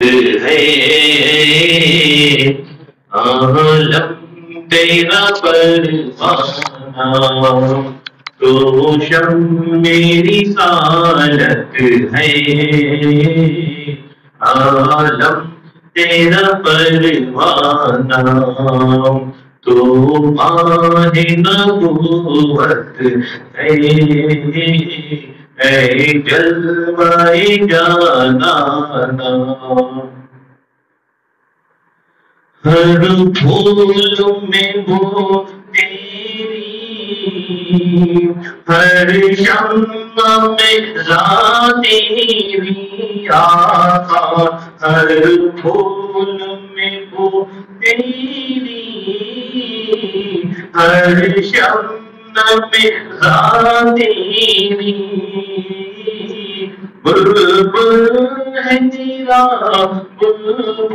है आलम तेरा परवाना तो शम मेरी सालत है आलम तेरा परवाना तो माहे नबूवत है जलवाए जाना हर फूल में वो तेरी हर शम्मा में तेरी आका हर फूल में वो तेरी हर शम्मा में तेरी बुलबुल है तेरा बुलबुल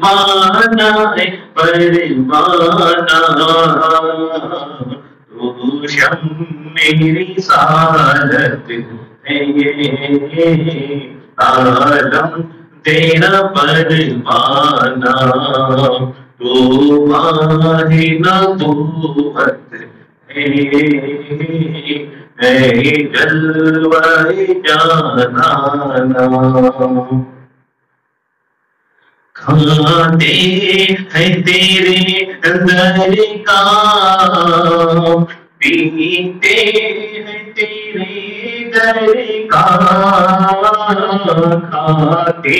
परवाना है परवाना तू शम मेरी सालत है आलम तेरा परवाना तू माहे नबूवत है जलवाए जाना खाते हैं तेरे दर का पीते हैं तेरे दर का खाते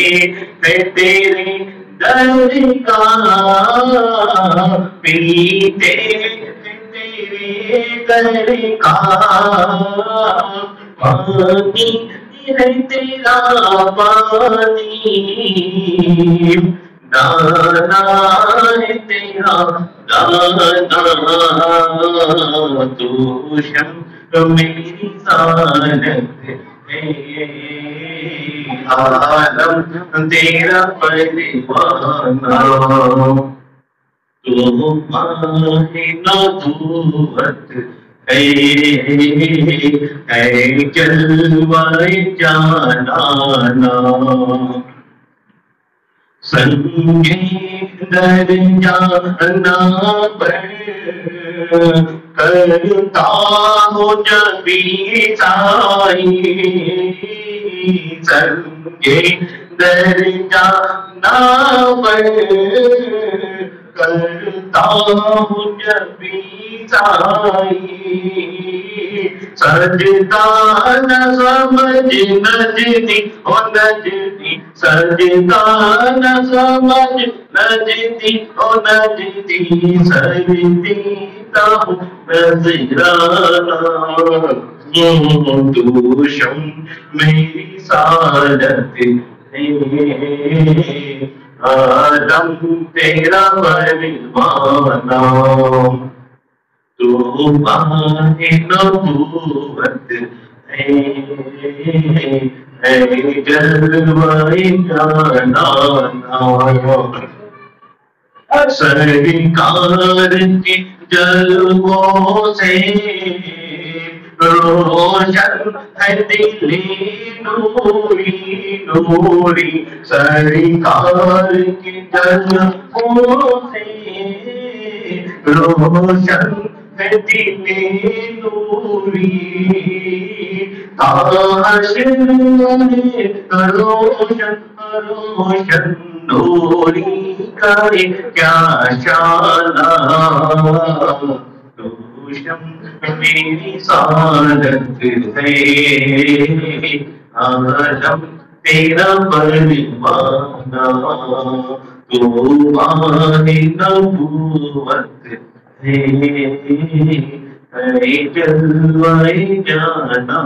हैं तेरे दर का पीते हैं तेरे दर का पानी है तेरा पानी दाना है तेरा दाना तू शम मेरी सालत है आलम तेरा परवाना तू माहे नबूवत है जलवाए जाना संगे दर जाना पर करता हो जबी साई संगे दर जाना पर करता हूँ जबी साई सजदा न समझ नजदी ओ नजदी सजदा न समझ नजदी ओ नजदी सजदी ताहूँ नजराना तू शम मेरी सालत है आलम तेरा परवाना तू माहे नबूवत है जलवाए जाना सरकार के जलवों से रोशन है दिली नूरी नूरी सरकार की जलवों से रोशन है दिली नूरी रोशन रोशन नूरी करे क्या शाना शम मेरी सालत है आलम तेरा परवाना तू माहे नबूवत है जलवाए जाना